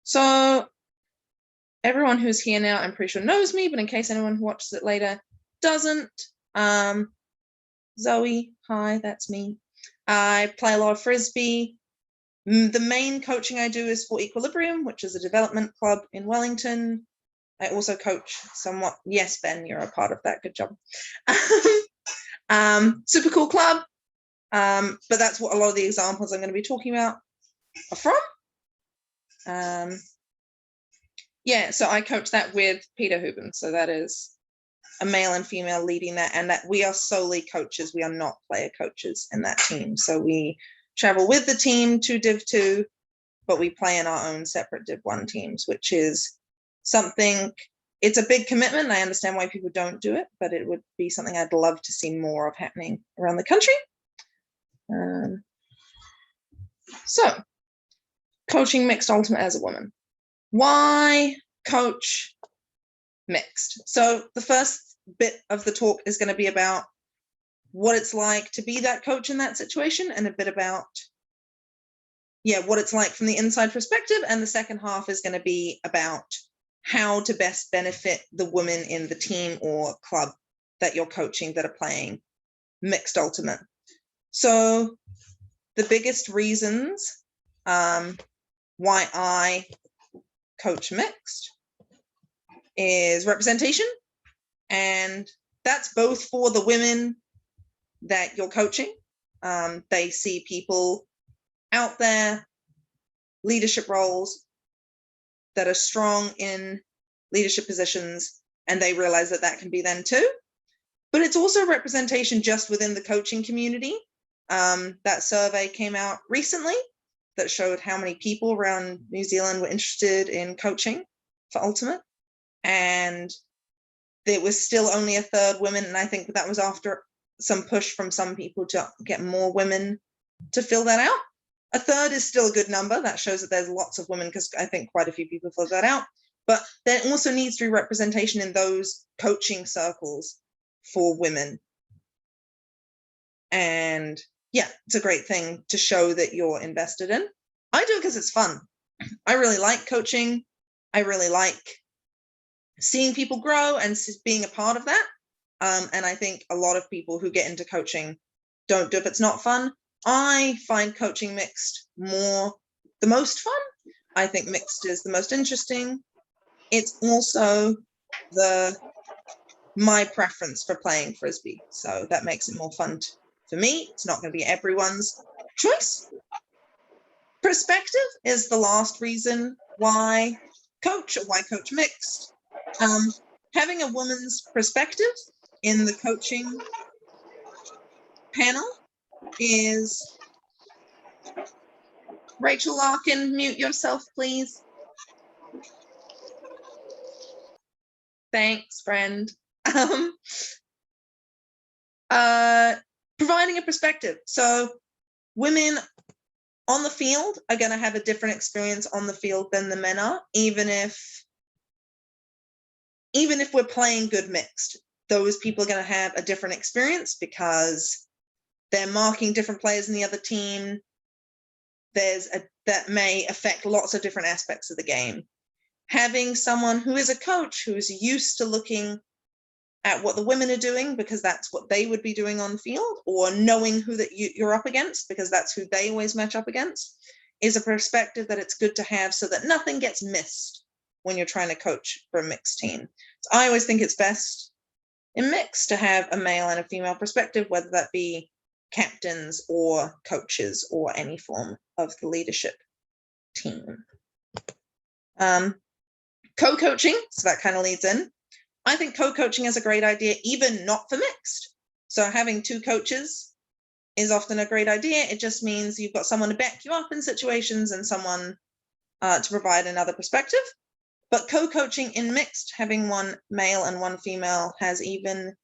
So everyone who's here now, I'm pretty sure knows me, but in case anyone who watches it later doesn't, Zoe, hi, that's me. I play a lot of Frisbee. The main coaching I do is for Equilibrium, which is a development club in Wellington. I also coach somewhat. Yes, Ben, you're a part of that. Good job. Super cool club. But that's what a lot of the examples I'm going to be talking about are from. Yeah, so I coach that with Peter Huben. So that is a male and female leading that, and that we are solely coaches. We are not player coaches in that team. So we travel with the team to Div 2, but we play in our own separate Div 1 teams, which is something, it's a big commitment. I understand why people don't do it, but it would be something I'd love to see more of happening around the country. So, coaching mixed ultimate as a woman. Why coach mixed? So the first bit of the talk is going to be about what it's like to be that coach in that situation, and a bit about, what it's like from the inside perspective. And the second half is going to be about how to best benefit the women in the team or club that you're coaching that are playing mixed ultimate. So the biggest reasons why I coach mixed is representation, and that's both for the women that you're coaching. They see people out there, leadership roles, that are strong in leadership positions, and they realize that that can be them too. But it's also representation just within the coaching community. That survey came out recently that showed how many people around New Zealand were interested in coaching for Ultimate. And there was still only a third women. And I think that was after some push from some people to get more women to fill that out. A third is still a good number. That shows that there's lots of women, because I think quite a few people filled that out. But there also needs to be representation in those coaching circles for women. And yeah, it's a great thing to show that you're invested in. I do it because it's fun. I really like coaching. I really like seeing people grow and being a part of that. And I think a lot of people who get into coaching don't do it if it's not fun. I find coaching mixed the most fun. I think mixed is the most interesting. It's also my preference for playing Frisbee. So that makes it more fun for me. It's not going to be everyone's choice. Perspective is the last reason why coach mixed. Having a woman's perspective in the coaching panel is, Rachel Larkin, mute yourself, please. Thanks, friend. Providing a perspective. So women on the field are going to have a different experience on the field than the men are, even if we're playing good mixed. Those people are going to have a different experience because they're marking different players in the other team. That may affect lots of different aspects of the game. Having someone who is a coach who is used to looking at what the women are doing because that's what they would be doing on field, or knowing who that you're up against because that's who they always match up against, is a perspective that it's good to have so that nothing gets missed when you're trying to coach for a mixed team. So I always think it's best in mixed to have a male and a female perspective, whether that be captains or coaches or any form of the leadership team. Co-coaching, so that kind of leads in. I think co-coaching is a great idea, even not for mixed. So having two coaches is often a great idea. It just means you've got someone to back you up in situations and someone to provide another perspective. But co-coaching in mixed, having one male and one female, has even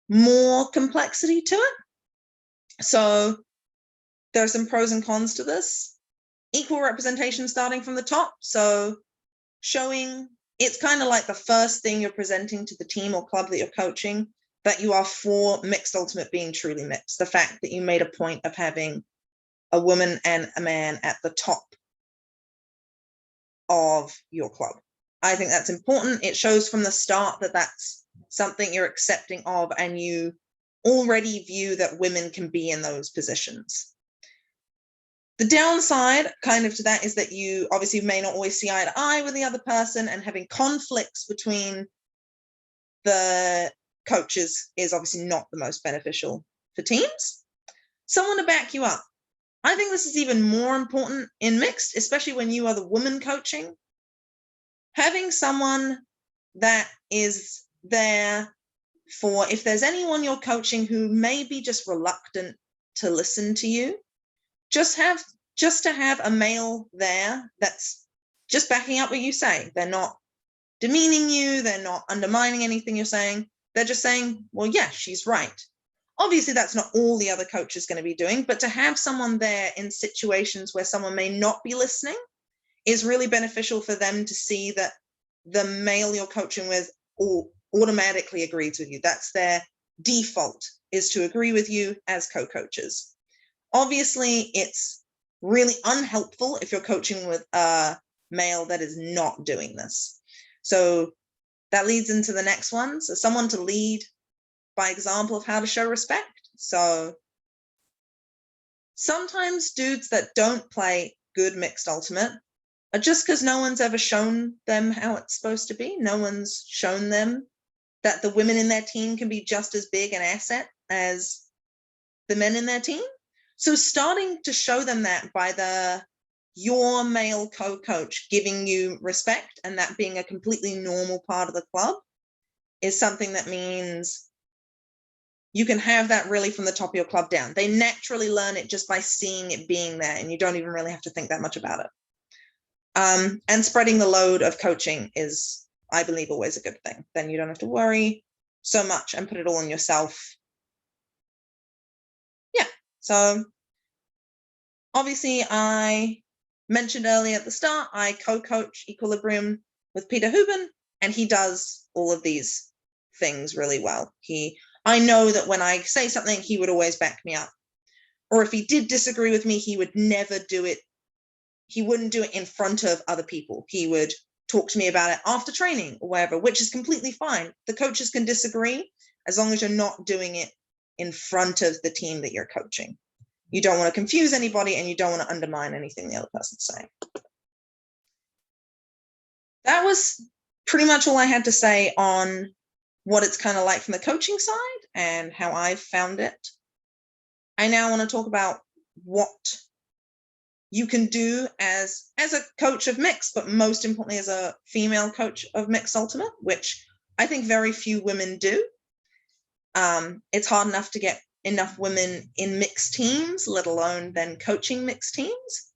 more complexity to it. So there are some pros and cons to this. Equal representation starting from the top. So showing, it's kind of like the first thing you're presenting to the team or club that you're coaching, that you are for mixed ultimate being truly mixed. The fact that you made a point of having a woman and a man at the top of your club. I think that's important. It shows from the start that that's something you're accepting of, and you already view that women can be in those positions. The downside kind of to that is that you obviously may not always see eye to eye with the other person, and having conflicts between the coaches is obviously not the most beneficial for teams. Someone to back you up. I think this is even more important in mixed, especially when you are the woman coaching. Having someone that is there for, if there's anyone you're coaching who may be just reluctant to listen to you, just to have a male there that's just backing up what you say. They're not demeaning you. They're not undermining anything you're saying. They're just saying, well, yeah, she's right. Obviously, that's not all the other coach is going to be doing, but to have someone there in situations where someone may not be listening is really beneficial for them to see that the male you're coaching with automatically agrees with you. That's their default, is to agree with you as co-coaches. Obviously, it's really unhelpful if you're coaching with a male that is not doing this. So that leads into the next one. So someone to lead by example of how to show respect. So sometimes dudes that don't play good mixed ultimate are just because no one's ever shown them how it's supposed to be. No one's shown them that the women in their team can be just as big an asset as the men in their team. So starting to show them that by your male co-coach giving you respect, and that being a completely normal part of the club, is something that means you can have that really from the top of your club down. They naturally learn it just by seeing it being there, and you don't even really have to think that much about it. And spreading the load of coaching is, I believe, always a good thing. Then you don't have to worry so much and put it all on yourself. Yeah, so obviously I mentioned earlier at the start, I co-coach Equilibrium with Peter Huben, and he does all of these things really well. I know that when I say something, he would always back me up. Or if he did disagree with me, he would never do it. He wouldn't do it in front of other people. He would talk to me about it after training or whatever, which is completely fine. The coaches can disagree as long as you're not doing it in front of the team that you're coaching. You don't want to confuse anybody, and you don't want to undermine anything the other person's saying. That was pretty much all I had to say on what it's kind of like from the coaching side and how I've found it. I now want to talk about what you can do as a coach of mixed, but most importantly as a female coach of mixed ultimate, which I think very few women do. It's hard enough to get enough women in mixed teams, let alone then coaching mixed teams.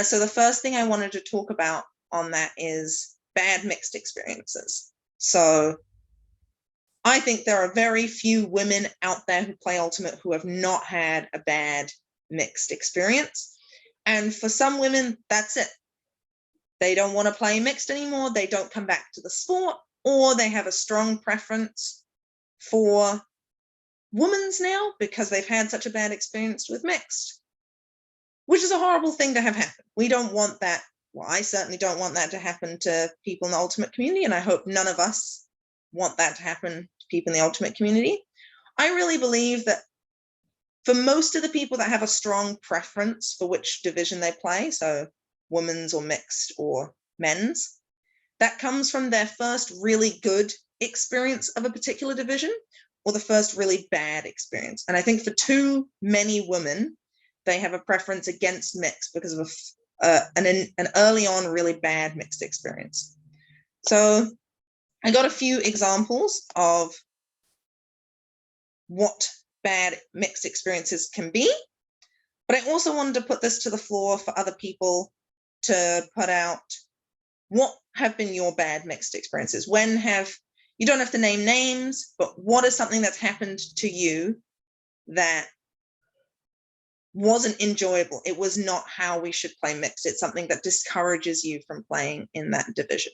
So the first thing I wanted to talk about on that is bad mixed experiences. So I think there are very few women out there who play ultimate who have not had a bad mixed experience. And for some women, that's it. They don't want to play mixed anymore. They don't come back to the sport, or they have a strong preference for women's now because they've had such a bad experience with mixed, which is a horrible thing to have happen. We don't want that. Well, I certainly don't want that to happen to people in the ultimate community, and I hope none of us want that to happen to people in the ultimate community. I really believe that for most of the people that have a strong preference for which division they play, so women's or mixed or men's, that comes from their first really good experience of a particular division or the first really bad experience. And I think for too many women, they have a preference against mixed because of an early on really bad mixed experience. So I got a few examples of what bad mixed experiences can be, but I also wanted to put this to the floor for other people to put out what have been your bad mixed experiences. You don't have to name names, but what is something that's happened to you that wasn't enjoyable? It was not how we should play mixed. It's something that discourages you from playing in that division.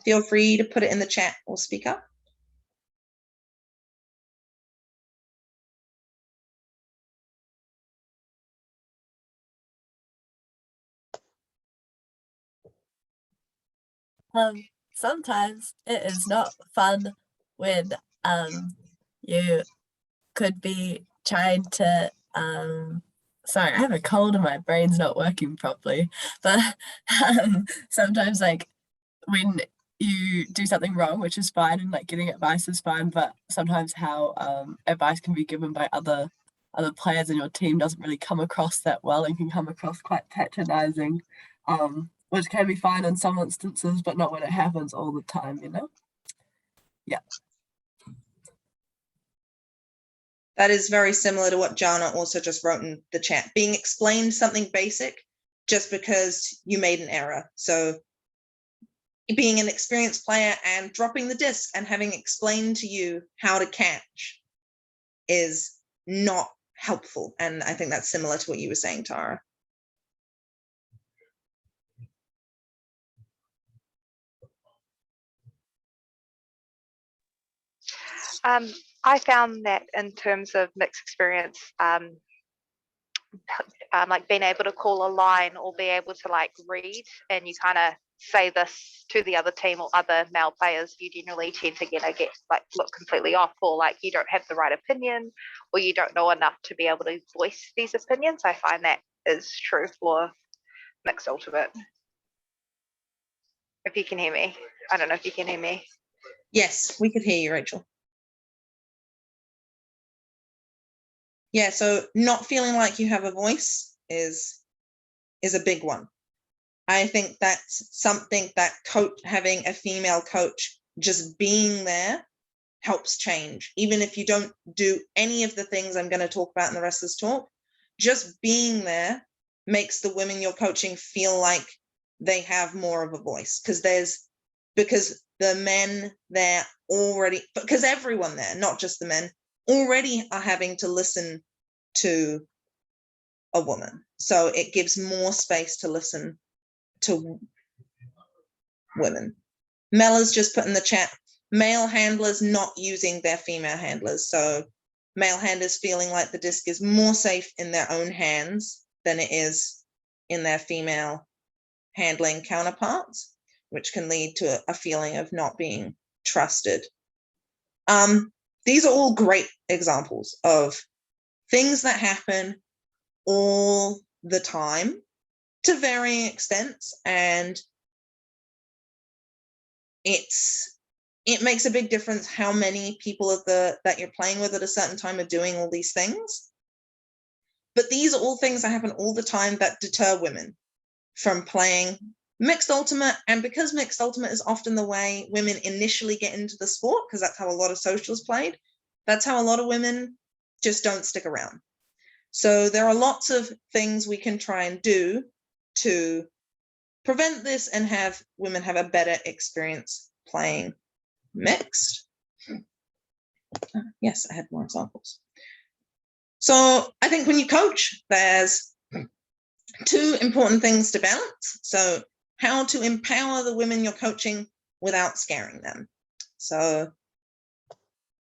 feel free to put it in the chat or speak up. Sometimes it is not fun when you could be trying to sorry, I have a cold and my brain's not working properly, but sometimes like when you do something wrong, which is fine, and like getting advice is fine, but sometimes how advice can be given by other players in your team doesn't really come across that well and can come across quite patronizing, which can be fine in some instances, but not when it happens all the time, you know? Yeah. That is very similar to what Jana also just wrote in the chat. Being explained something basic just because you made an error. So being an experienced player and dropping the disc and having explained to you how to catch is not helpful. And I think that's similar to what you were saying, Tara. I found that in terms of mixed experience, like being able to call a line or be able to like read, and you kind of say this to the other team or other male players, you generally tend to get like look completely off, or like you don't have the right opinion, or you don't know enough to be able to voice these opinions. I find that is true for mixed ultimate. If you can hear me, I don't know if you can hear me. Yes, we could hear you, Rachel. Yeah, so not feeling like you have a voice is a big one. I think that's something that having a female coach just being there helps change. Even if you don't do any of the things I'm going to talk about in the rest of this talk, just being there makes the women you're coaching feel like they have more of a voice, because the men there already, because everyone there, not just the men, already are having to listen to a woman. So it gives more space to listen to women. Mella's just put in the chat, male handlers not using their female handlers. So male handlers feeling like the disc is more safe in their own hands than it is in their female handling counterparts, which can lead to a feeling of not being trusted. These are all great examples of things that happen all the time to varying extents, and it makes a big difference how many people that you're playing with at a certain time are doing all these things. But these are all things that happen all the time that deter women from playing mixed ultimate. And because mixed ultimate is often the way women initially get into the sport, because that's how a lot of socials played, that's how a lot of women just don't stick around. So there are lots of things we can try and do to prevent this and have women have a better experience playing mixed. Yes, I had more examples. So I think when you coach, there's two important things to balance. So how to empower the women you're coaching without scaring them. So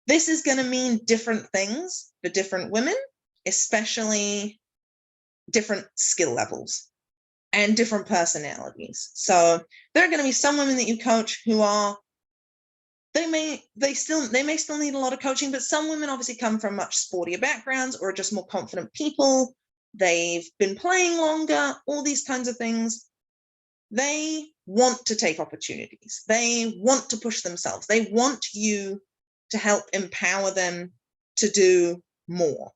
this is going to mean different things for different women, especially different skill levels and different personalities. So there are going to be some women that you coach who are, they may still need a lot of coaching, but some women obviously come from much sportier backgrounds or are just more confident people. They've been playing longer, all these kinds of things. They want to take opportunities. They want to push themselves. They want you to help empower them to do more.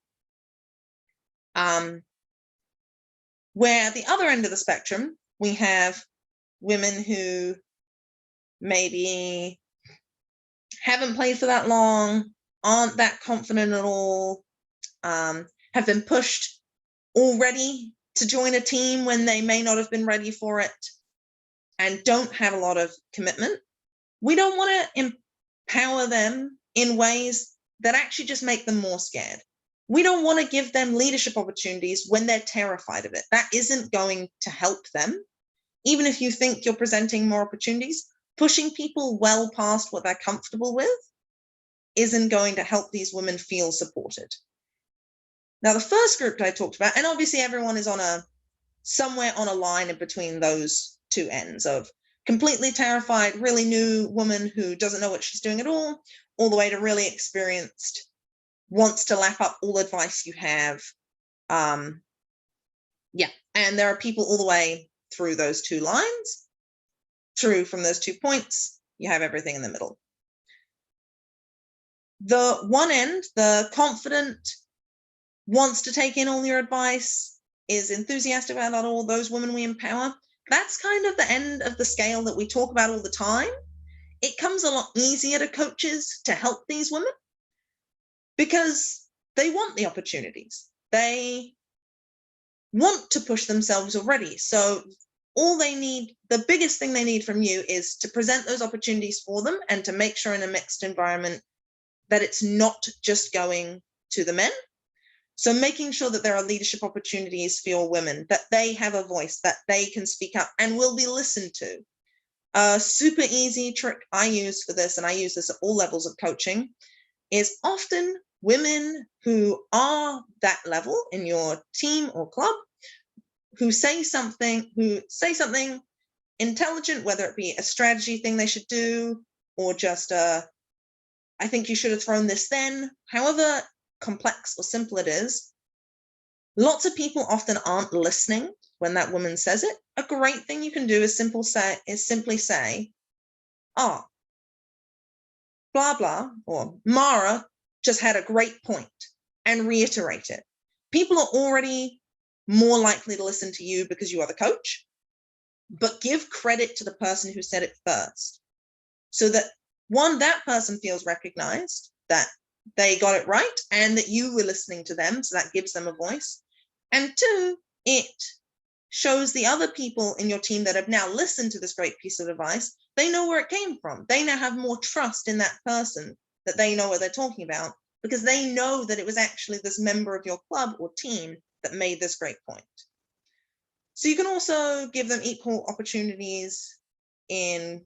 Where at the other end of the spectrum, we have women who maybe haven't played for that long, aren't that confident at all, have been pushed already to join a team when they may not have been ready for it, and don't have a lot of commitment. We don't want to empower them in ways that actually just make them more scared. We don't want to give them leadership opportunities when they're terrified of it. That isn't going to help them. Even if you think you're presenting more opportunities, pushing people well past what they're comfortable with isn't going to help these women feel supported. Now, the first group that I talked about, and obviously everyone is somewhere on a line in between those two ends of completely terrified, really new woman who doesn't know what she's doing at all the way to really experienced, wants to lap up all advice you have. Yeah, and there are people all the way through those two lines, through from those 2 points, you have everything in the middle. The one end, the confident, wants to take in all your advice, is enthusiastic about all those women we empower, that's kind of the end of the scale that we talk about all the time. It comes a lot easier to coaches to help these women because they want the opportunities. They want to push themselves already. So all they need, the biggest thing they need from you is to present those opportunities for them and to make sure in a mixed environment that it's not just going to the men. So making sure that there are leadership opportunities for your women, that they have a voice, that they can speak up and will be listened to. A super easy trick I use for this, and I use this at all levels of coaching, is often women who are that level in your team or club who say something intelligent, whether it be a strategy thing they should do or just I think you should have thrown this then, however complex or simple it is. Lots of people often aren't listening when that woman says it. A great thing you can do is simply say, oh, blah, blah, or Mara just had a great point, and reiterate it. People are already more likely to listen to you because you are the coach, but give credit to the person who said it first so that one, that person feels recognized, that they got it right and that you were listening to them. So that gives them a voice. And two, it shows the other people in your team that have now listened to this great piece of advice, they know where it came from. They now have more trust in that person, that they know what they're talking about, because they know that it was actually this member of your club or team that made this great point. So you can also give them equal opportunities in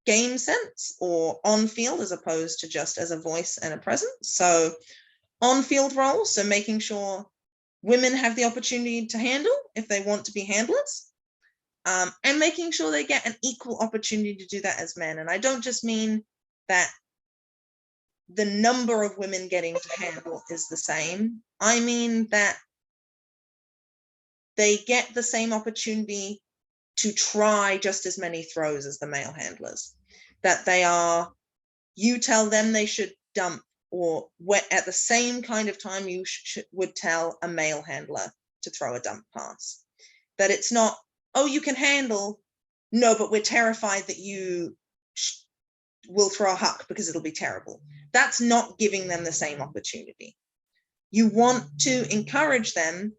game sense or on field as opposed to just as a voice and a presence. So on field roles, so making sure women have the opportunity to handle if they want to be handlers, and making sure they get an equal opportunity to do that as men. And I don't just mean that the number of women getting to handle is the same. I mean that they get the same opportunity to try just as many throws as the male handlers. That you tell them they should dump, or at the same kind of time you would tell a male handler to throw a dump pass. That it's not, oh, you can handle, no, but we're terrified that you will throw a huck because it'll be terrible. That's not giving them the same opportunity. You want to encourage them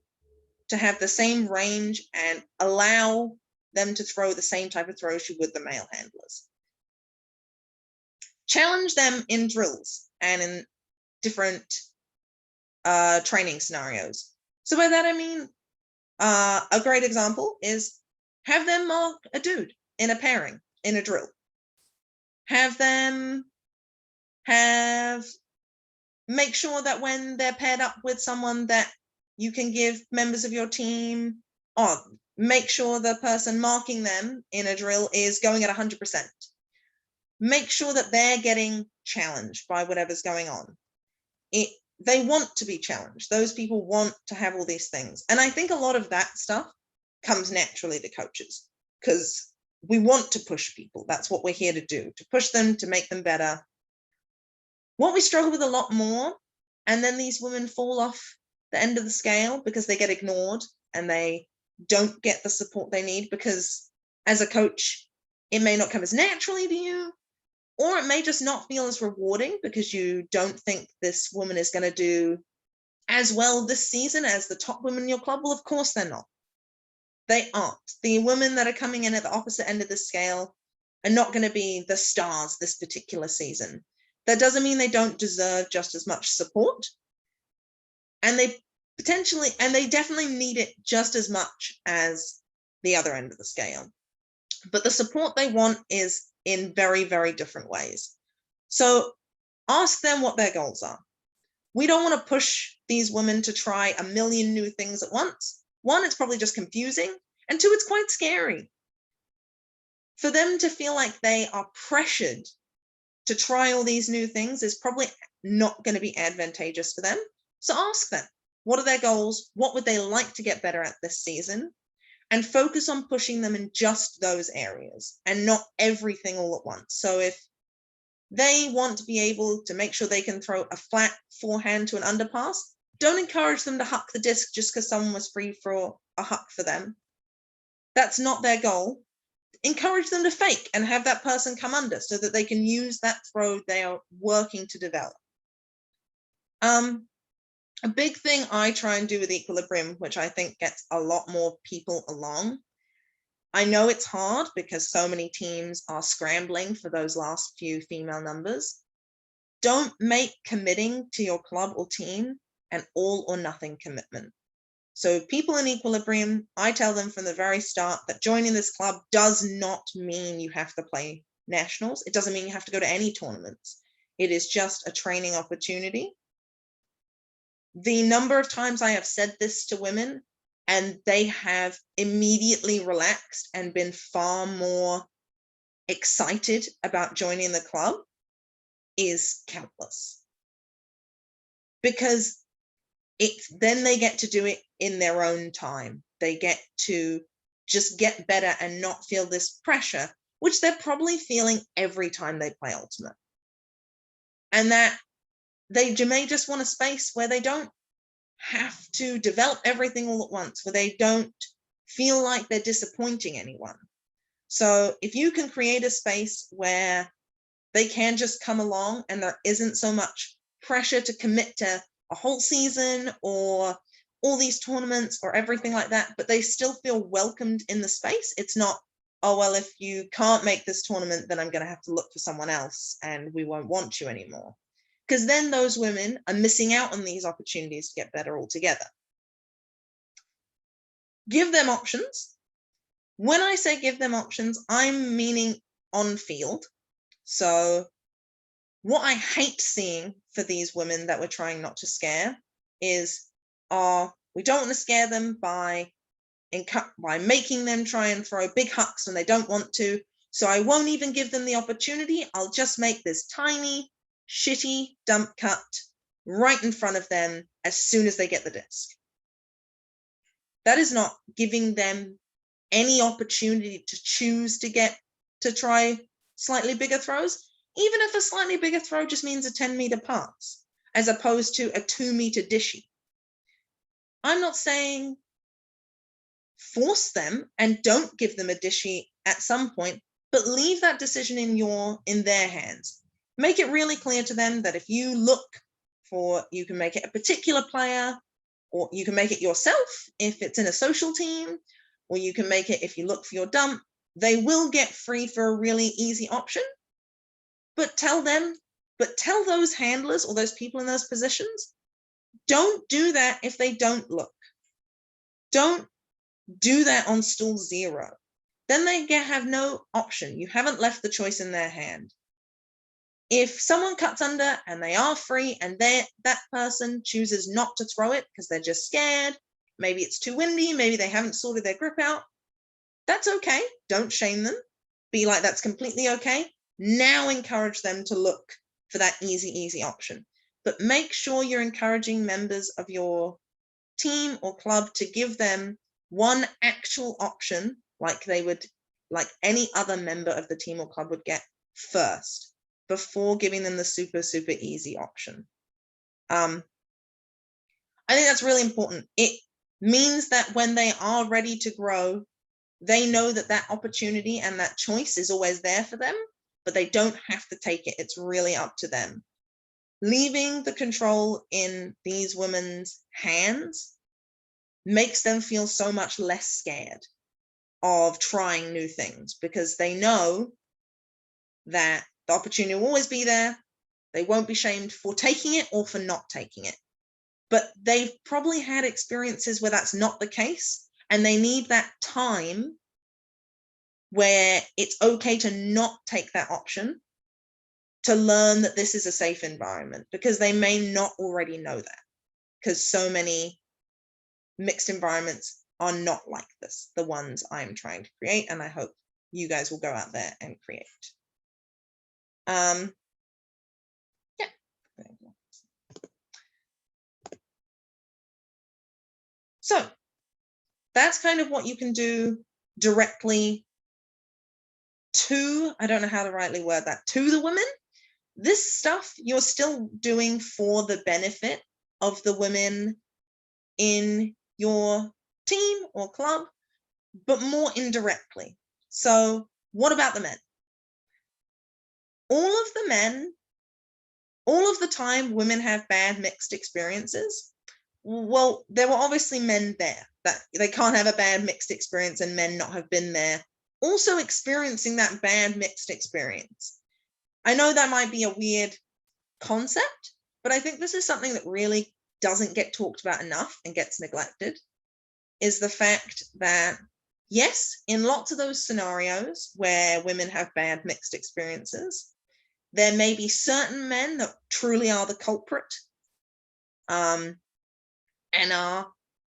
to have the same range and allow them to throw the same type of throws you would the male handlers. Challenge them in drills and in different training scenarios. So by that I mean, a great example is have them mark a dude in a pairing in a drill. Have them make sure that when they're paired up with someone that you can give members of your team, or make sure the person marking them in a drill is going at 100%. Make sure that they're getting challenged by whatever's going on. They want to be challenged. Those people want to have all these things. And I think a lot of that stuff comes naturally to coaches because we want to push people. That's what we're here to do, to push them, to make them better. What we struggle with a lot more, and then these women fall off the end of the scale because they get ignored and they don't get the support they need because as a coach, it may not come as naturally to you, or it may just not feel as rewarding because you don't think this woman is going to do as well this season as the top women in your club. Well, of course they're not. They aren't. The women that are coming in at the opposite end of the scale are not going to be the stars this particular season. That doesn't mean they don't deserve just as much support. And they definitely need it just as much as the other end of the scale. But the support they want is in very, very different ways. So ask them what their goals are. We don't want to push these women to try a million new things at once. One, it's probably just confusing. And two, it's quite scary. For them to feel like they are pressured to try all these new things is probably not going to be advantageous for them. So ask them, what are their goals? What would they like to get better at this season? And focus on pushing them in just those areas and not everything all at once. So if they want to be able to make sure they can throw a flat forehand to an underpass, don't encourage them to huck the disc just because someone was free for a huck for them. That's not their goal. Encourage them to fake and have that person come under so that they can use that throw they are working to develop. A big thing I try and do with equilibrium, which I think gets a lot more people along. I know it's hard because so many teams are scrambling for those last few female numbers. Don't make committing to your club or team an all or nothing commitment. So people in equilibrium, I tell them from the very start that joining this club does not mean you have to play nationals. It doesn't mean you have to go to any tournaments. It is just a training opportunity. The number of times I have said this to women and they have immediately relaxed and been far more excited about joining the club is countless. Because then they get to do it in their own time. They get to just get better and not feel this pressure, which they're probably feeling every time they play Ultimate. And that they may just want a space where they don't have to develop everything all at once, where they don't feel like they're disappointing anyone. So if you can create a space where they can just come along and there isn't so much pressure to commit to a whole season or all these tournaments or everything like that, but they still feel welcomed in the space. It's not, oh, well, if you can't make this tournament, then I'm going to have to look for someone else and we won't want you anymore. Because then those women are missing out on these opportunities to get better altogether. Give them options. When I say give them options, I'm meaning on field. So what I hate seeing for these women that we're trying not to scare is, we don't want to scare them by making them try and throw big hucks when they don't want to. So I won't even give them the opportunity. I'll just make this tiny, shitty dump cut right in front of them as soon as they get the disc. That is not giving them any opportunity to choose to try slightly bigger throws, even if a slightly bigger throw just means a 10-meter pass, as opposed to a 2-meter dishy. I'm not saying force them and don't give them a dishy at some point, but leave that decision in their hands. Make it really clear to them that if you look for, you can make it a particular player, or you can make it yourself if it's in a social team, or you can make it if you look for your dump, they will get free for a really easy option. But tell those handlers or those people in those positions, don't do that if they don't look. Don't do that on stool 0. Then they have no option. You haven't left the choice in their hand. If someone cuts under and they are free and that person chooses not to throw it because they're just scared, maybe it's too windy, maybe they haven't sorted their grip out, that's okay. Don't shame them. Be like, that's completely okay. Now encourage them to look for that easy option. But make sure you're encouraging members of your team or club to give them one actual option like any other member of the team or club would get first, before giving them the super easy option. I think that's really important. It means that when they are ready to grow, they know that opportunity and that choice is always there for them, but they don't have to take it. It's really up to them. Leaving the control in these women's hands makes them feel so much less scared of trying new things, because they know that the opportunity will always be there. They won't be shamed for taking it or for not taking it. But they've probably had experiences where that's not the case, and they need that time where it's okay to not take that option, to learn that this is a safe environment, because they may not already know that, because so many mixed environments are not like this, the ones I'm trying to create, and I hope you guys will go out there and create. Yeah. So that's kind of what you can do directly to, I don't know how to rightly word that, to the women. This stuff you're still doing for the benefit of the women in your team or club, but more indirectly. So what about the men? All of the men, all of the time women have bad mixed experiences. Well, there were obviously men there. That they can't have a bad mixed experience and men not have been there also experiencing that bad mixed experience. I know that might be a weird concept, but I think this is something that really doesn't get talked about enough and gets neglected, is the fact that, yes, in lots of those scenarios where women have bad mixed experiences, there may be certain men that truly are the culprit, and are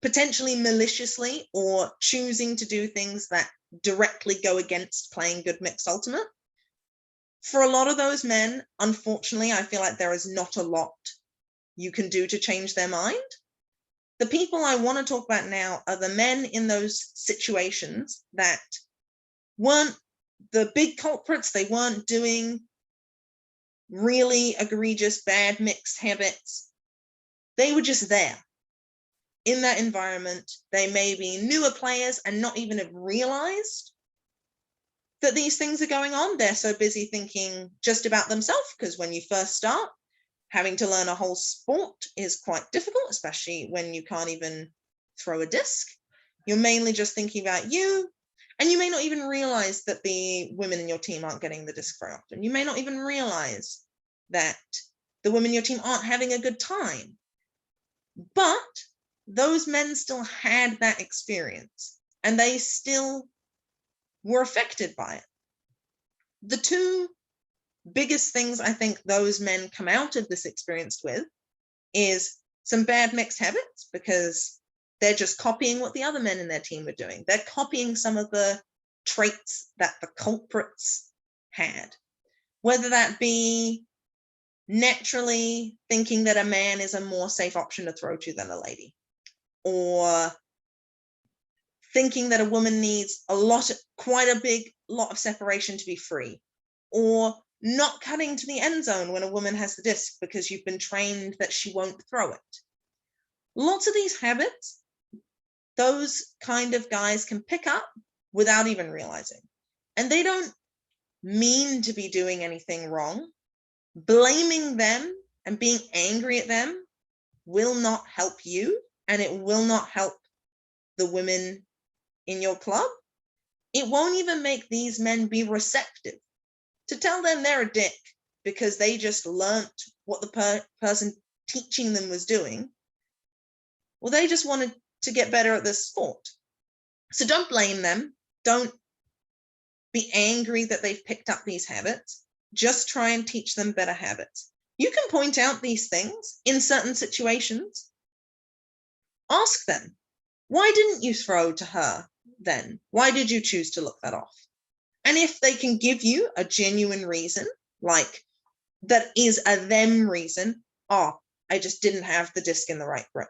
potentially maliciously or choosing to do things that directly go against playing good mixed ultimate. For a lot of those men, unfortunately, I feel like there is not a lot you can do to change their mind. The people I want to talk about now are the men in those situations that weren't the big culprits. They weren't doing really egregious bad mixed habits. They were just there in that environment. They may be newer players and not even have realized that these things are going on. They're so busy thinking just about themselves, because when you first start, having to learn a whole sport is quite difficult, especially when you can't even throw a disc. You're mainly just thinking about you, and you may not even realize that the women in your team aren't getting the disc very often. You may not even realize that the women in your team aren't having a good time. But those men still had that experience, and they still were affected by it. The two biggest things I think those men come out of this experience with is some bad mixed habits, because they're just copying what the other men in their team were doing. They're copying some of the traits that the culprits had, whether that be naturally thinking that a man is a more safe option to throw to than a lady, or thinking that a woman needs quite a big lot of separation to be free, or not cutting to the end zone when a woman has the disc because you've been trained that she won't throw it. Lots of these habits, those kind of guys can pick up without even realizing. And they don't mean to be doing anything wrong. Blaming them and being angry at them will not help you, and it will not help the women in your club. It won't even make these men be receptive. To tell them they're a dick because they just learnt what the person teaching them was doing, well, they just wanted to get better at this sport. So don't blame them. Don't be angry that they've picked up these habits. Just try and teach them better habits. You can point out these things in certain situations. Ask them, why didn't you throw to her then? Why did you choose to look that off? And if they can give you a genuine reason, like that is a them reason, oh, I just didn't have the disc in the right grip,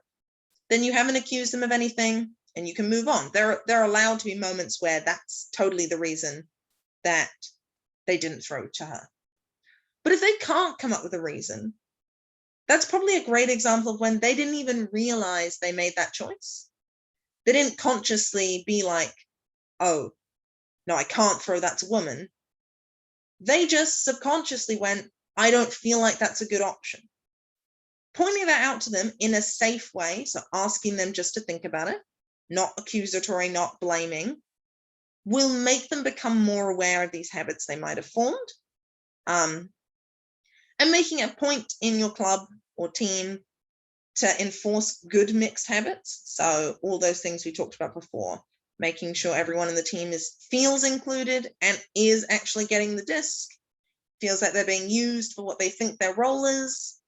then you haven't accused them of anything and you can move on. There are allowed to be moments where that's totally the reason that they didn't throw to her. But if they can't come up with a reason, that's probably a great example of when they didn't even realize they made that choice. They didn't consciously be like, oh, no, I can't throw that to a woman. They just subconsciously went, I don't feel like that's a good option. Pointing that out to them in a safe way, so asking them just to think about it, not accusatory, not blaming, will make them become more aware of these habits they might have formed. And making a point in your club or team to enforce good mixed habits. So all those things we talked about before, making sure everyone in the team feels included and is actually getting the disc, feels like they're being used for what they think their role is,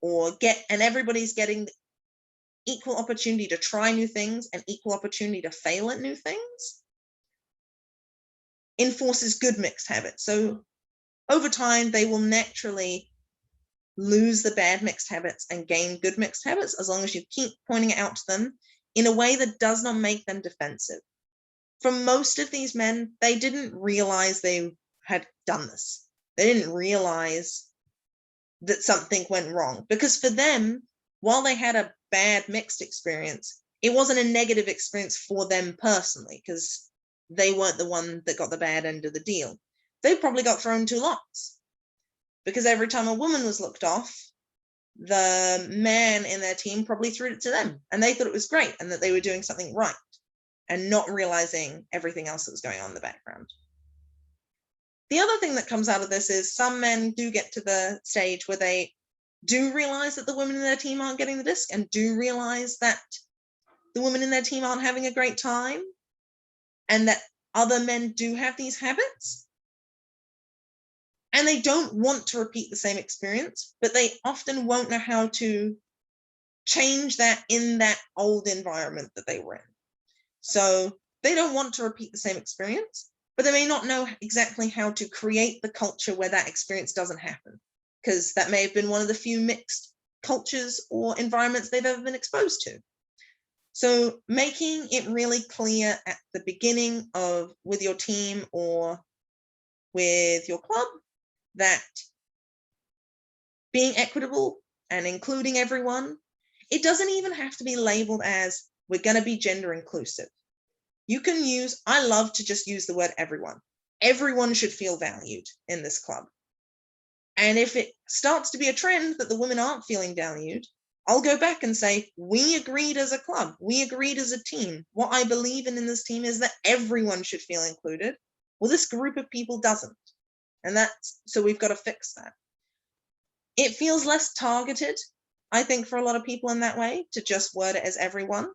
and everybody's getting equal opportunity to try new things and equal opportunity to fail at new things, enforces good mixed habits. So over time, they will naturally lose the bad mixed habits and gain good mixed habits, as long as you keep pointing it out to them in a way that does not make them defensive. For most of these men, they didn't realize they had done this. They didn't realize that something went wrong, because for them, while they had a bad mixed experience, it wasn't a negative experience for them personally, because they weren't the one that got the bad end of the deal. They probably got thrown two lots, because every time a woman was looked off, the man in their team probably threw it to them, and they thought it was great and that they were doing something right, and not realizing everything else that was going on in the background. The other thing that comes out of this is some men do get to the stage where they do realize that the women in their team aren't getting the disc, and do realize that the women in their team aren't having a great time, and that other men do have these habits. And they don't want to repeat the same experience, but they often won't know how to change that in that old environment that they were in. So they don't want to repeat the same experience, but they may not know exactly how to create the culture where that experience doesn't happen, because that may have been one of the few mixed cultures or environments they've ever been exposed to. So making it really clear at the beginning with your team or with your club, that being equitable and including everyone, it doesn't even have to be labeled as we're going to be gender inclusive. You can I love to just use the word everyone. Everyone should feel valued in this club. And if it starts to be a trend that the women aren't feeling valued, I'll go back and say, we agreed as a club, we agreed as a team. What I believe in this team is that everyone should feel included. Well, this group of people doesn't. And so we've got to fix that. It feels less targeted, I think, for a lot of people in that way, to just word it as everyone.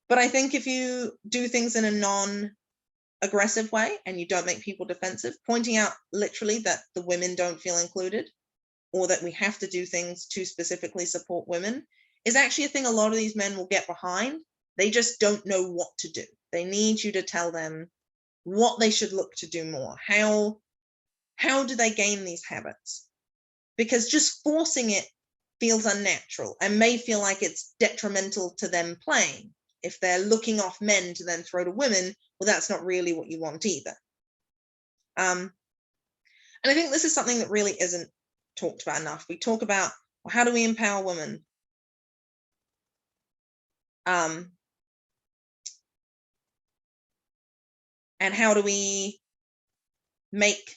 But I think if you do things in a non-aggressive way and you don't make people defensive, pointing out literally that the women don't feel included, or that we have to do things to specifically support women, is actually a thing a lot of these men will get behind. They just don't know what to do. They need you to tell them what they should look to do more. How do they gain these habits? Because just forcing it feels unnatural and may feel like it's detrimental to them playing. If they're looking off men to then throw to women, well, that's not really what you want either. And I think this is something that really isn't talked about enough. We talk about, well, how do we empower women? And how do we make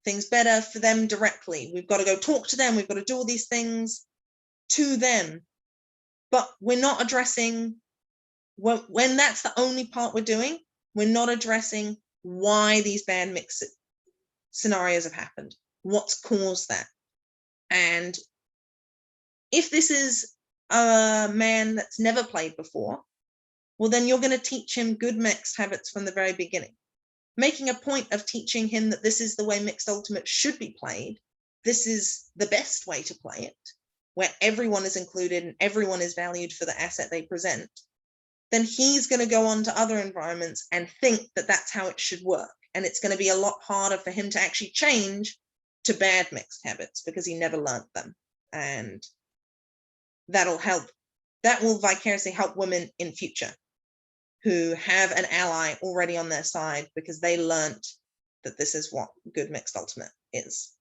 things better for them directly? We've got to go talk to them. We've got to do all these things to them. But we're not addressing, when that's the only part we're doing, we're not addressing why these bad mix scenarios have happened, what's caused that. And if this is a man that's never played before, well, then you're going to teach him good mixed habits from the very beginning, making a point of teaching him that this is the way mixed ultimate should be played. This is the best way to play it, where everyone is included and everyone is valued for the asset they present. Then he's going to go on to other environments and think that that's how it should work. And it's going to be a lot harder for him to actually change to bad mixed habits because he never learned them. And that'll help. That will vicariously help women in future who have an ally already on their side because they learned that this is what good mixed ultimate is.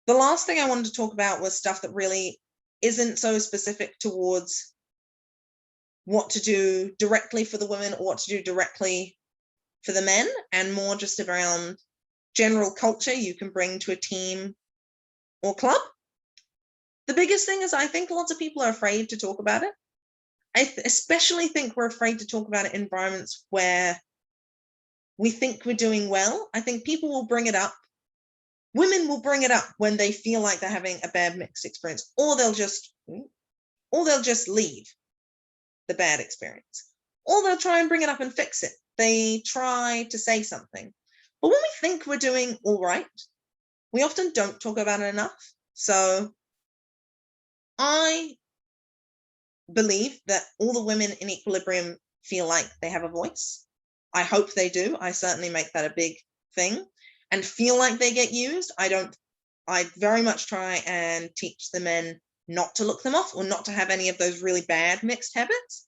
The last thing I wanted to talk about was stuff that really isn't so specific towards what to do directly for the women or what to do directly for the men, and more just around general culture you can bring to a team or club. The biggest thing is I think lots of people are afraid to talk about it. I especially think we're afraid to talk about it in environments where we think we're doing well. I think people will bring it up. Women will bring it up when they feel like they're having a bad mixed experience, or they'll just leave. the bad experience, or they'll try and bring it up and fix it. They try to say something. But when we think we're doing all right, we often don't talk about it enough. So I believe that all the women in Equilibrium feel like they have a voice. I hope they do. I certainly make that a big thing and feel like they get used. I very much try and teach the men not to look them off or not to have any of those really bad mixed habits.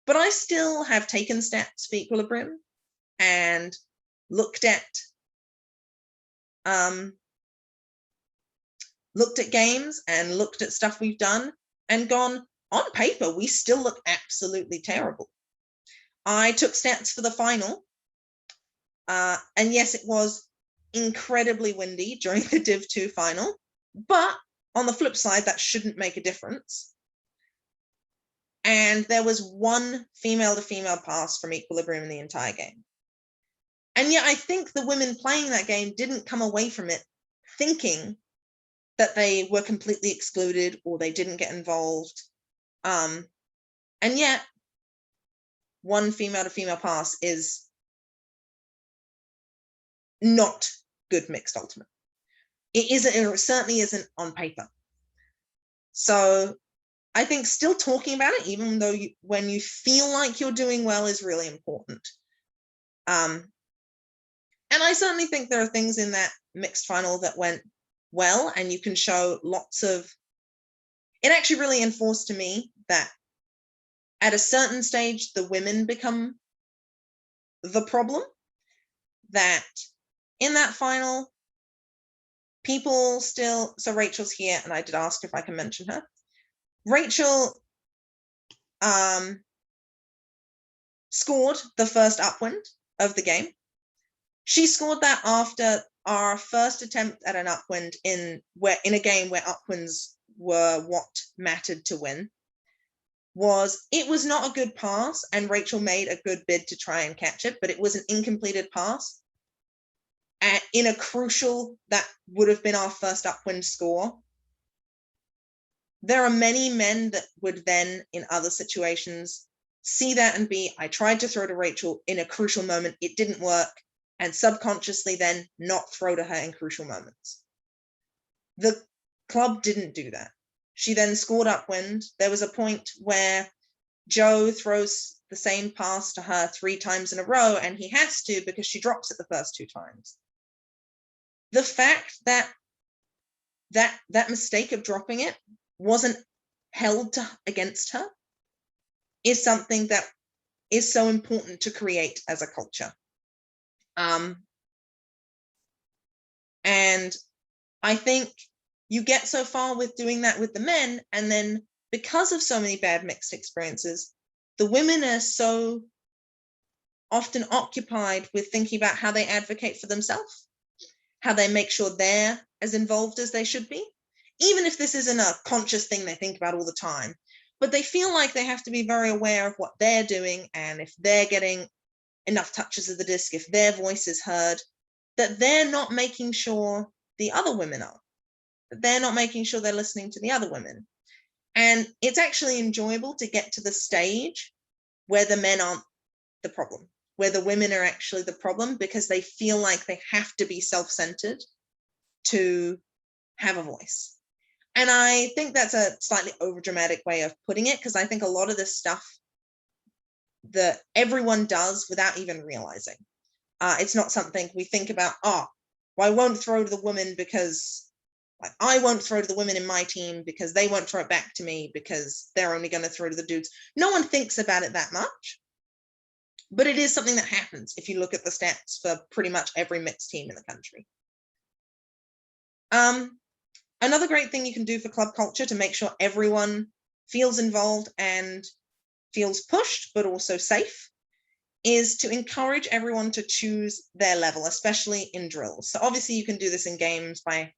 But I still have taken stats for Equilibrium and looked at games and looked at stuff we've done and gone, on paper, we still look absolutely terrible. I took stats for the final, and yes, it was incredibly windy during the Div 2 final, but on the flip side, that shouldn't make a difference. And there was one female-to-female pass from Equilibrium in the entire game. And yet I think the women playing that game didn't come away from it thinking that they were completely excluded or they didn't get involved. And yet one female-to-female pass is not good mixed ultimate. It certainly isn't on paper. So I think still talking about it, even though when you feel like you're doing well, is really important. And I certainly think there are things in that mixed final that went well, and you can show lots of, it actually really enforced to me that at a certain stage, the women become the problem. That in that final, people still, so Rachel's here, and I did ask if I can mention her. Rachel scored the first upwind of the game. She scored that after our first attempt at an upwind in a game where upwinds were what mattered to win. It was not a good pass, and Rachel made a good bid to try and catch it, but it was an incompleted pass. In a crucial, that would have been our first upwind score. There are many men that would then, in other situations, see that and be, I tried to throw to Rachel in a crucial moment, it didn't work, and subconsciously then not throw to her in crucial moments. The club didn't do that. She then scored upwind. There was a point where Joe throws the same pass to her 3 times in a row, and he has to because she drops it the first 2 times. The fact that mistake of dropping it wasn't held against her is something that is so important to create as a culture. And I think you get so far with doing that with the men, and then because of so many bad mixed experiences, the women are so often occupied with thinking about how they advocate for themselves, how they make sure they're as involved as they should be, even if this isn't a conscious thing they think about all the time. But they feel like they have to be very aware of what they're doing, and if they're getting enough touches of the disc, if their voice is heard, that they're not making sure the other women are, that they're not making sure they're listening to the other women. And it's actually enjoyable to get to the stage where the men aren't the problem, where the women are actually the problem, because they feel like they have to be self-centered to have a voice. And I think that's a slightly overdramatic way of putting it, because I think a lot of this stuff that everyone does without even realizing. It's not something we think about, well, I won't throw to the women because I won't throw to the women in my team because they won't throw it back to me because they're only going to throw to the dudes. No one thinks about it that much, but it is something that happens if you look at the stats for pretty much every mixed team in the country. Another great thing you can do for club culture to make sure everyone feels involved and feels pushed, but also safe, is to encourage everyone to choose their level, especially in drills. So obviously you can do this in games by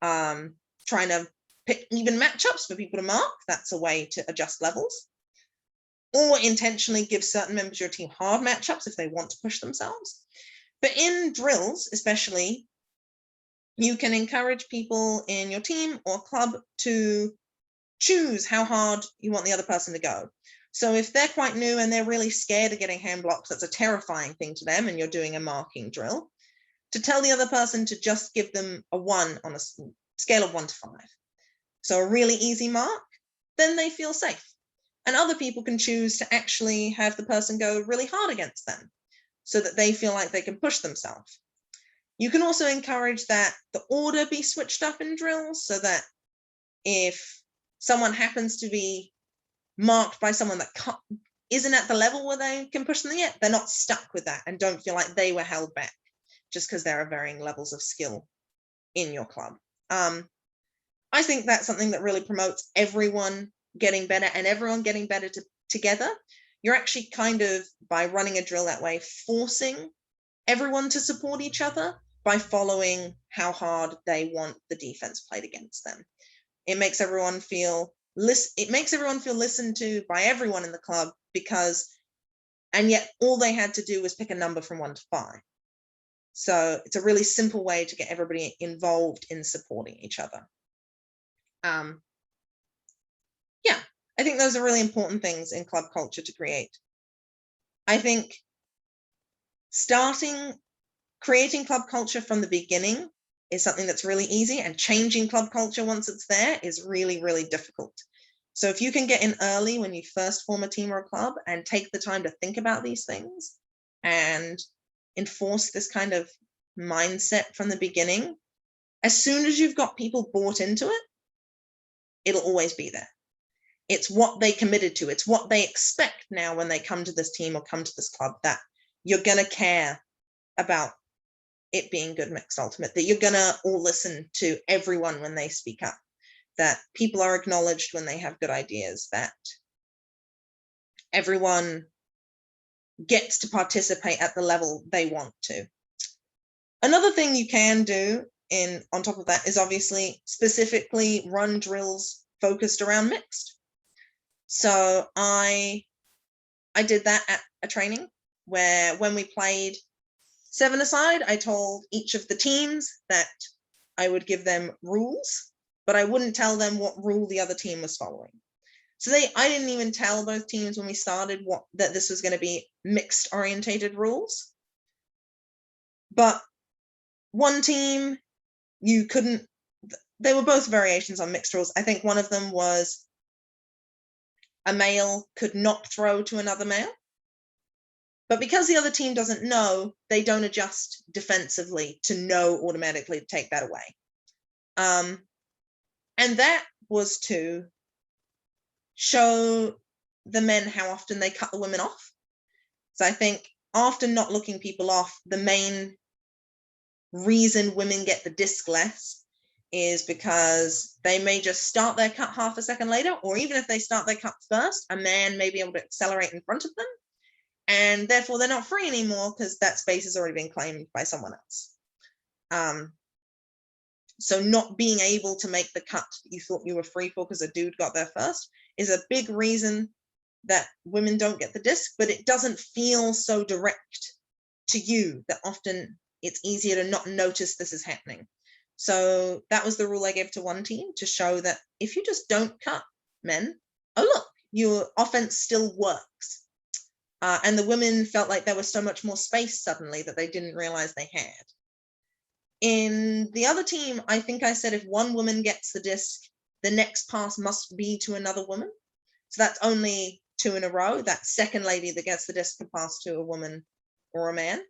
trying to pick even matchups for people to mark. That's a way to adjust levels. Or intentionally give certain members of your team hard matchups if they want to push themselves. But in drills, especially, you can encourage people in your team or club to choose how hard you want the other person to go. So if they're quite new and they're really scared of getting hand blocks, that's a terrifying thing to them, and you're doing a marking drill, to tell the other person to just give them a 1 on a scale of 1 to 5. So a really easy mark, then they feel safe. And other people can choose to actually have the person go really hard against them so that they feel like they can push themselves. You can also encourage that the order be switched up in drills so that if someone happens to be marked by someone that isn't at the level where they can push them yet, they're not stuck with that and don't feel like they were held back just because there are varying levels of skill in your club. I think that's something that really promotes everyone getting better and everyone getting better together. You're actually kind of, by running a drill that way, forcing everyone to support each other by following how hard they want the defense played against them. It makes everyone feel listened to by everyone in the club, and yet all they had to do was pick a number from 1 to 5. So it's a really simple way to get everybody involved in supporting each other. Yeah, I think those are really important things in club culture to create. I think creating club culture from the beginning is something that's really easy, and changing club culture once it's there is really, really difficult. So if you can get in early when you first form a team or a club and take the time to think about these things and enforce this kind of mindset from the beginning, as soon as you've got people bought into it, it'll always be there. It's what they committed to. It's what they expect now when they come to this team or come to this club, that you're going to care about it being good mixed ultimate, that you're going to all listen to everyone when they speak up, that people are acknowledged when they have good ideas, that everyone gets to participate at the level they want to. Another thing you can do on top of that is obviously specifically run drills focused around mixed. So I did that at a training where, when we played 7-a-side, I told each of the teams that I would give them rules, but I wouldn't tell them what rule the other team was following. So I didn't even tell both teams when we started that this was going to be mixed orientated rules. But one team, they were both variations on mixed rules. I think one of them was a male could not throw to another male. But because the other team doesn't know, they don't adjust defensively to know automatically to take that away. And that was to show the men how often they cut the women off. So I think often not looking people off, the main reason women get the disc less is because they may just start their cut half a second later, or even if they start their cut first, a man may be able to accelerate in front of them, and therefore they're not free anymore because that space has already been claimed by someone else. So not being able to make the cut that you thought you were free for because a dude got there first is a big reason that women don't get the disc, but it doesn't feel so direct to you that often it's easier to not notice this is happening. So that was the rule I gave to one team, to show that if you just don't cut men, oh look, your offense still works. And the women felt like there was so much more space suddenly that they didn't realize they had. In the other team, I think I said if one woman gets the disc, the next pass must be to another woman. So that's only 2 in a row. That second lady that gets the disc can pass to a woman or a man.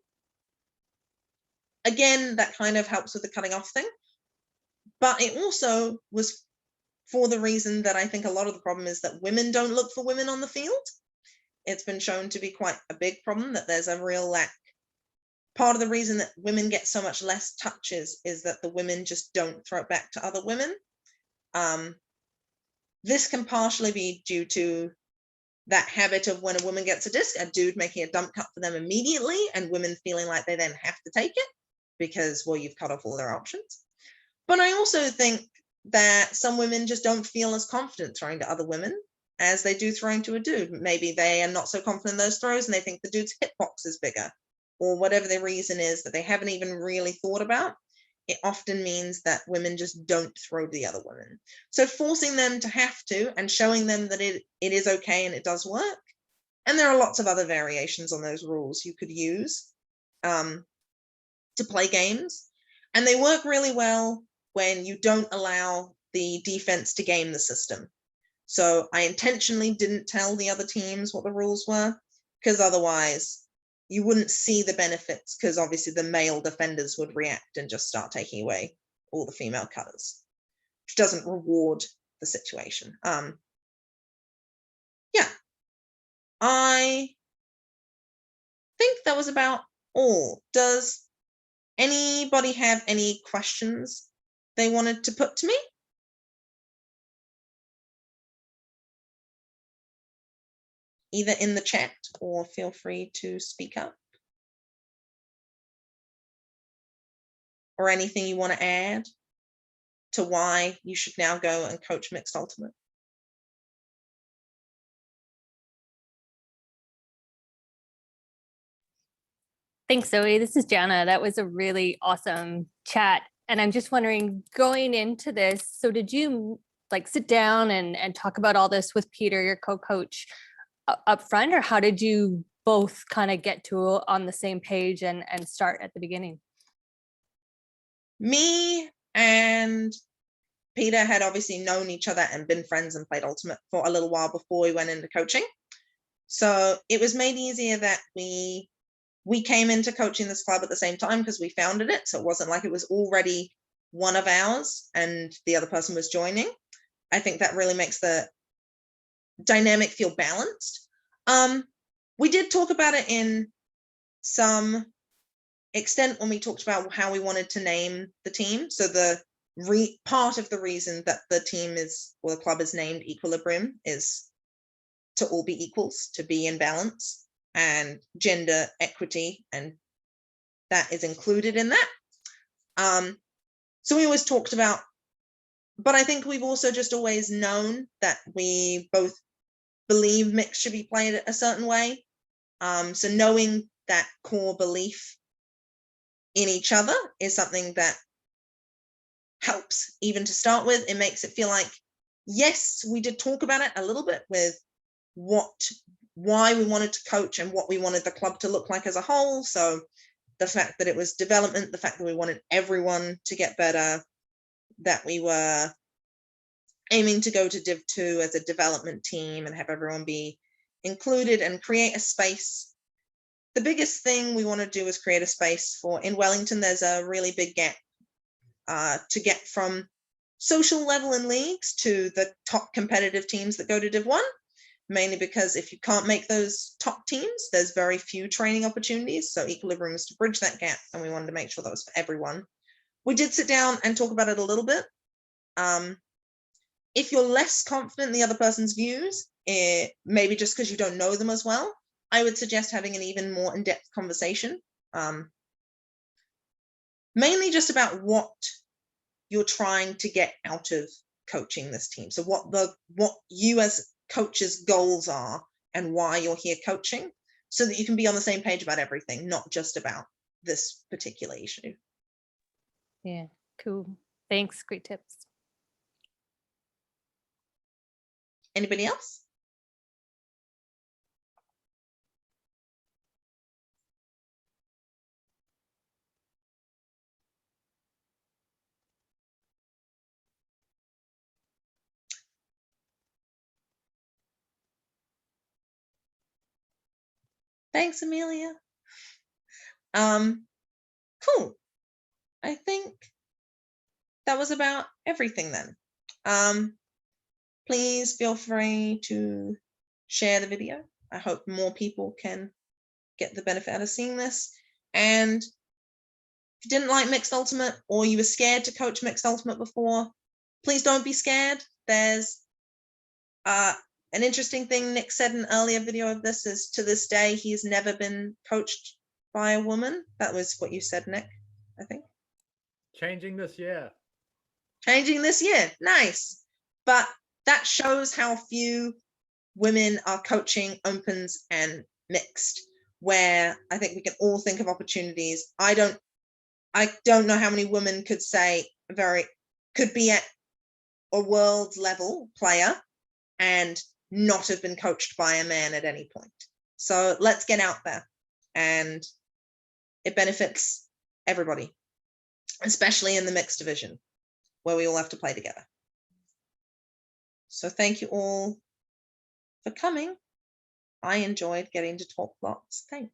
Again, that kind of helps with the cutting off thing. But it also was for the reason that I think a lot of the problem is that women don't look for women on the field. It's been shown to be quite a big problem, that there's a real lack. Part of the reason that women get so much less touches is that the women just don't throw it back to other women. This can partially be due to that habit of when a woman gets a disc, a dude making a dump cut for them immediately, and women feeling like they then have to take it because, well, you've cut off all their options. But I also think that some women just don't feel as confident throwing to other women as they do throwing to a dude. Maybe they are not so confident in those throws and they think the dude's hitbox is bigger, or whatever the reason is that they haven't even really thought about. it often means that women just don't throw the other women. So forcing them to have to and showing them that it is okay and it does work. And there are lots of other variations on those rules you could use to play games. And they work really well when you don't allow the defense to game the system. So I intentionally didn't tell the other teams what the rules were, because otherwise you wouldn't see the benefits, because obviously the male defenders would react and just start taking away all the female cutters, which doesn't reward the situation. Yeah, I think that was about all. Does anybody have any questions they wanted to put to me? Either in the chat or feel free to speak up. Or anything you want to add to why you should now go and coach mixed ultimate. Thanks, Zoe. This is Jana. That was a really awesome chat. And I'm just wondering, going into this, so did you like sit down and talk about all this with Peter, your co-coach, up front, or how did you both kind of get to on the same page and start at the beginning? Me and Peter had obviously known each other and been friends and played Ultimate for a little while before we went into coaching. So it was made easier that we came into coaching this club at the same time because we founded it. So it wasn't like it was already one of ours and the other person was joining. I think that really makes the dynamic feel balanced. We did talk about it in some extent when we talked about how we wanted to name the team. So the part of the reason that the team is, or the club is named Equilibrium, is to all be equals, to be in balance, and gender equity, and that is included in that. So we always talked about, but I think we've also just always known that we both believe mix should be played a certain way. So knowing that core belief in each other is something that helps even to start with. It makes it feel like, yes, we did talk about it a little bit with why we wanted to coach and what we wanted the club to look like as a whole. So the fact that it was development, the fact that we wanted everyone to get better, that we were aiming to go to Div 2 as a development team and have everyone be included and create a space. The biggest thing we want to do is create a space for, in Wellington, there's a really big gap to get from social level in leagues to the top competitive teams that go to Div 1, mainly because if you can't make those top teams, there's very few training opportunities. So Equilibrium is to bridge that gap, and we wanted to make sure that was for everyone. We did sit down and talk about it a little bit. If you're less confident in the other person's views, maybe just because you don't know them as well, I would suggest having an even more in-depth conversation. Mainly just about what you're trying to get out of coaching this team. So what you as coaches' goals are and why you're here coaching, so that you can be on the same page about everything, not just about this particular issue. Yeah, cool. Thanks. Great tips. Anybody else? Thanks, Amelia. Cool. I think that was about everything then. Please feel free to share the video. I hope more people can get the benefit out of seeing this. And if you didn't like Mixed Ultimate, or you were scared to coach Mixed Ultimate before, please don't be scared. There's an interesting thing Nick said in an earlier video of this is, to this day, he's never been coached by a woman. That was what you said, Nick, I think. Changing this year. Changing this year. Nice. But that shows how few women are coaching opens and mixed, where I think we can all think of opportunities. I don't I don't know how many women could be at a world level player and not have been coached by a man at any point. So let's get out there, and it benefits everybody, especially in the mixed division where we all have to play together. So thank you all for coming. I enjoyed getting to talk lots. Thanks.